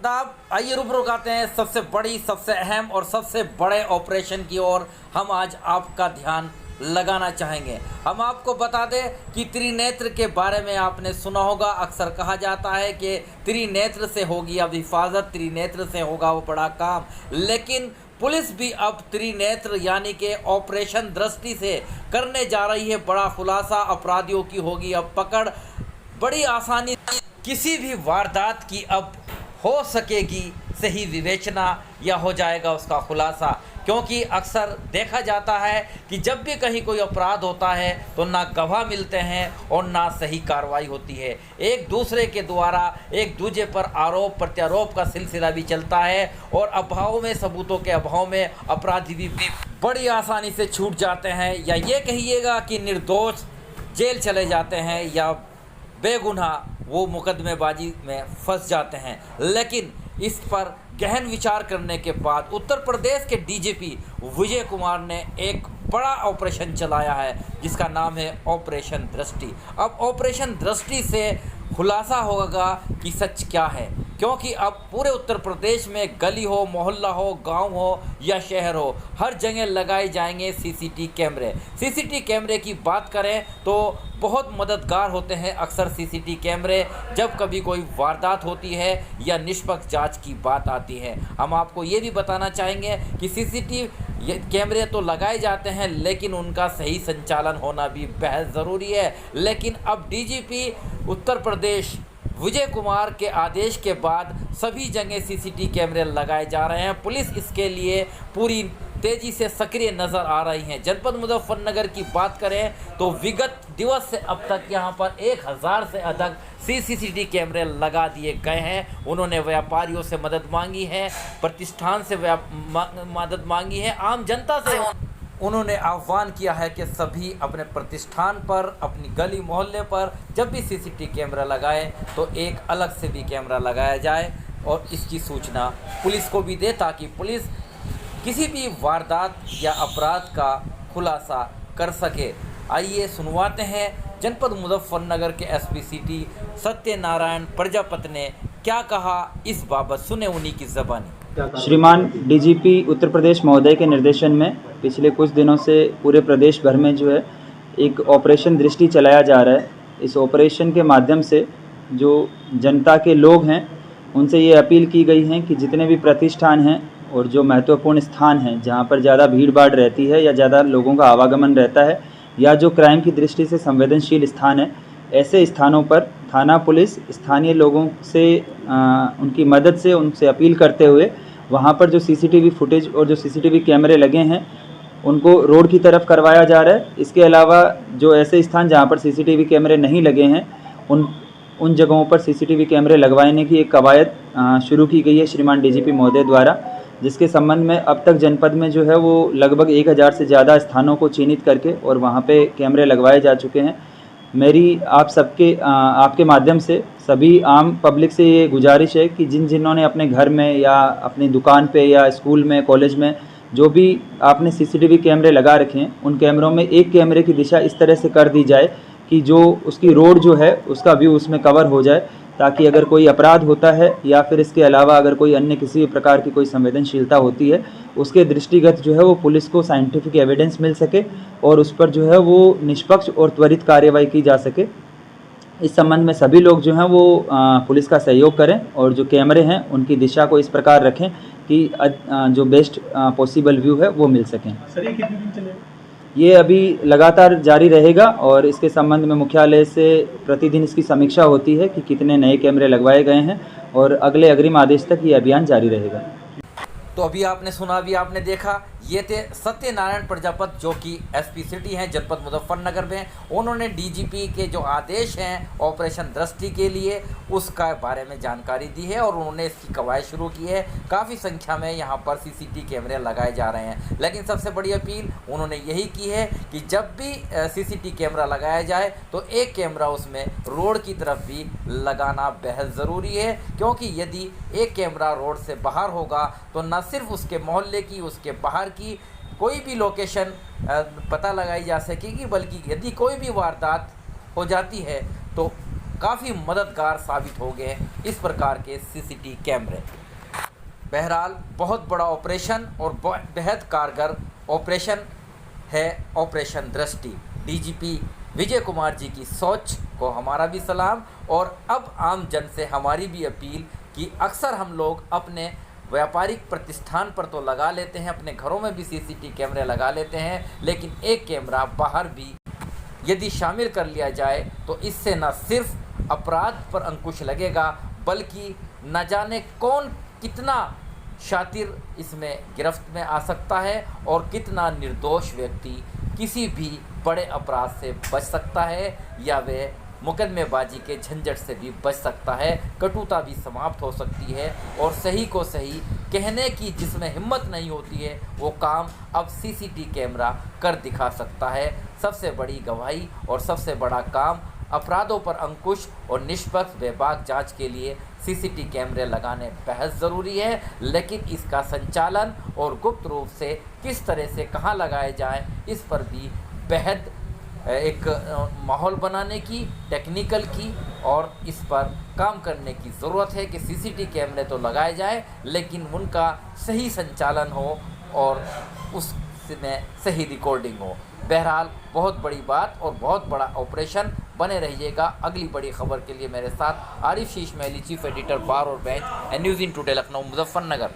आदाब। आइए रूबरू करते हैं सबसे बड़ी, सबसे अहम और सबसे बड़े ऑपरेशन की ओर हम आज आपका ध्यान लगाना चाहेंगे। हम आपको बता दें कि त्रिनेत्र के बारे में आपने सुना होगा। अक्सर कहा जाता है कि त्रिनेत्र से होगी अब हिफाजत, त्रिनेत्र से होगा वो बड़ा काम। लेकिन पुलिस भी अब त्रिनेत्र यानी कि ऑपरेशन दृष्टि से करने जा रही है बड़ा खुलासा। अपराधियों की होगी अब पकड़। बड़ी आसानी किसी भी वारदात की अब हो सकेगी सही विवेचना या हो जाएगा उसका खुलासा, क्योंकि अक्सर देखा जाता है कि जब भी कहीं कोई अपराध होता है तो ना गवाह मिलते हैं और ना सही कार्रवाई होती है। एक दूसरे के द्वारा एक दूसरे पर आरोप प्रत्यारोप का सिलसिला भी चलता है और अभाव में, सबूतों के अभाव में अपराधी भी बड़ी आसानी से छूट जाते हैं, या ये कहिएगा कि निर्दोष जेल चले जाते हैं या बेगुनाह वो मुकदमेबाजी में फंस जाते हैं। लेकिन इस पर गहन विचार करने के बाद उत्तर प्रदेश के डीजीपी विजय कुमार ने एक बड़ा ऑपरेशन चलाया है जिसका नाम है ऑपरेशन दृष्टि। अब ऑपरेशन दृष्टि से खुलासा होगा कि सच क्या है, क्योंकि अब पूरे उत्तर प्रदेश में गली हो, मोहल्ला हो, गांव हो या शहर हो, हर जगह लगाए जाएंगे सीसीटीवी कैमरे। सीसीटीवी कैमरे की बात करें तो बहुत मददगार होते हैं अक्सर सीसीटीवी कैमरे जब कभी कोई वारदात होती है या निष्पक्ष जांच की बात आती है। हम आपको ये भी बताना चाहेंगे कि सीसीटीवी कैमरे तो लगाए जाते हैं लेकिन उनका सही संचालन होना भी बेहद ज़रूरी है। लेकिन अब डीजीपी उत्तर प्रदेश विजय कुमार के आदेश के बाद सभी जगह सीसीटीवी कैमरे लगाए जा रहे हैं। पुलिस इसके लिए पूरी तेज़ी से सक्रिय नज़र आ रही हैं। जनपद मुजफ्फरनगर की बात करें तो विगत दिवस से अब तक यहां पर 1000 से अधिक सीसीटीवी कैमरे लगा दिए गए हैं। उन्होंने व्यापारियों से मदद मांगी है, प्रतिष्ठान से मदद मांगी है, आम जनता से उन्होंने आह्वान किया है कि सभी अपने प्रतिष्ठान पर, अपनी गली मोहल्ले पर जब भी सीसीटीवी कैमरा लगाए तो एक अलग से भी कैमरा लगाया जाए और इसकी सूचना पुलिस को भी दे ताकि पुलिस किसी भी वारदात या अपराध का खुलासा कर सके। आइए सुनवाते हैं जनपद मुजफ्फरनगर के एसपी सिटी सत्यनारायण प्रजापति ने क्या कहा इस बाबत, सुने उन्हीं की ज़बानी। श्रीमान डीजीपी उत्तर प्रदेश महोदय के निर्देशन में पिछले कुछ दिनों से पूरे प्रदेश भर में जो है एक ऑपरेशन दृष्टि चलाया जा रहा है। इस ऑपरेशन के माध्यम से जो जनता के लोग हैं उनसे ये अपील की गई है कि जितने भी प्रतिष्ठान हैं और जो महत्वपूर्ण स्थान हैं जहाँ पर ज़्यादा भीड़ भाड़ रहती है या ज़्यादा लोगों का आवागमन रहता है या जो क्राइम की दृष्टि से संवेदनशील स्थान है, ऐसे स्थानों पर थाना पुलिस स्थानीय लोगों से उनकी मदद से उनसे अपील करते हुए वहाँ पर जो सीसीटीवी फुटेज और जो सीसीटीवी कैमरे लगे हैं उनको रोड की तरफ करवाया जा रहा है। इसके अलावा जो ऐसे स्थान जहाँ पर सीसीटीवी कैमरे नहीं लगे हैं उन जगहों पर सीसीटीवी कैमरे लगवाने की एक कवायद शुरू की गई है श्रीमान डीजीपी महोदय द्वारा, जिसके संबंध में अब तक जनपद में जो है वो लगभग 1000 से ज़्यादा स्थानों को चिन्हित करके और वहाँ पे कैमरे लगवाए जा चुके हैं। मेरी आप सबके आपके माध्यम से सभी आम पब्लिक से ये गुजारिश है कि जिन्होंने अपने घर में या अपनी दुकान पे या स्कूल में, कॉलेज में जो भी आपने सीसीटीवी कैमरे लगा रखे हैं उन कैमरों में एक कैमरे की दिशा इस तरह से कर दी जाए कि जो उसकी रोड जो है उसका व्यू उसमें कवर हो जाए, ताकि अगर कोई अपराध होता है या फिर इसके अलावा अगर कोई अन्य किसी भी प्रकार की कोई संवेदनशीलता होती है उसके दृष्टिगत जो है वो पुलिस को साइंटिफिक एविडेंस मिल सके और उस पर जो है वो निष्पक्ष और त्वरित कार्रवाई की जा सके। इस संबंध में सभी लोग जो हैं वो पुलिस का सहयोग करें और जो कैमरे हैं उनकी दिशा को इस प्रकार रखें कि जो बेस्ट पॉसिबल व्यू है वो मिल सकें। सर, ये कितने दिन चलेगा? ये अभी लगातार जारी रहेगा और इसके संबंध में मुख्यालय से प्रतिदिन इसकी समीक्षा होती है कि कितने नए कैमरे लगवाए गए हैं और अगले अग्रिम आदेश तक ये अभियान जारी रहेगा। तो अभी आपने सुना, अभी आपने देखा, ये थे सत्यनारायण प्रजापति जो कि एसपी सिटी हैं जनपद मुजफ्फरनगर में। उन्होंने डीजीपी के जो आदेश हैं ऑपरेशन दृष्टि के लिए उसका बारे में जानकारी दी है और उन्होंने इसकी कवायद शुरू की है। काफ़ी संख्या में यहाँ पर सीसीटीवी कैमरे लगाए जा रहे हैं, लेकिन सबसे बड़ी अपील उन्होंने यही की है कि जब भी सीसीटीवी कैमरा लगाया जाए तो एक कैमरा उसमें रोड की तरफ भी लगाना बेहद ज़रूरी है, क्योंकि यदि एक कैमरा रोड से बाहर होगा तो न सिर्फ उसके मोहल्ले की, उसके बाहर की कोई भी लोकेशन पता लगाई जा सकेगी, बल्कि यदि कोई भी वारदात हो जाती है तो काफ़ी मददगार साबित हो गए इस प्रकार के सीसीटीवी कैमरे। बहरहाल बहुत बड़ा ऑपरेशन और बेहद कारगर ऑपरेशन है ऑपरेशन दृष्टि। डीजीपी विजय कुमार जी की सोच को हमारा भी सलाम। और अब आम जन से हमारी भी अपील कि अक्सर हम लोग अपने व्यापारिक प्रतिष्ठान पर तो लगा लेते हैं, अपने घरों में भी सीसीटीवी कैमरे लगा लेते हैं, लेकिन एक कैमरा बाहर भी यदि शामिल कर लिया जाए तो इससे न सिर्फ अपराध पर अंकुश लगेगा बल्कि न जाने कौन कितना शातिर इसमें गिरफ्त में आ सकता है और कितना निर्दोष व्यक्ति किसी भी बड़े अपराध से बच सकता है या वे मुकदमेबाजी के झंझट से भी बच सकता है। कटुता भी समाप्त हो सकती है और सही को सही कहने की जिसमें हिम्मत नहीं होती है वो काम अब सीसीटीवी कैमरा कर दिखा सकता है। सबसे बड़ी गवाही और सबसे बड़ा काम अपराधों पर अंकुश और निष्पक्ष बेबाक जांच के लिए सीसीटीवी कैमरे लगाने बेहद ज़रूरी है, लेकिन इसका संचालन और गुप्त रूप से किस तरह से कहाँ लगाए जाए इस पर भी बेहद एक माहौल बनाने की, टेक्निकल की और इस पर काम करने की ज़रूरत है कि सीसीटीवी कैमरे तो लगाए जाए लेकिन उनका सही संचालन हो और उसमें सही रिकॉर्डिंग हो। बहरहाल बहुत बड़ी बात और बहुत बड़ा ऑपरेशन। बने रहिएगा अगली बड़ी खबर के लिए मेरे साथ। आरिफ शीश महली, चीफ एडिटर बार और bench, news in today, Lucknow, Muzaffarnagar.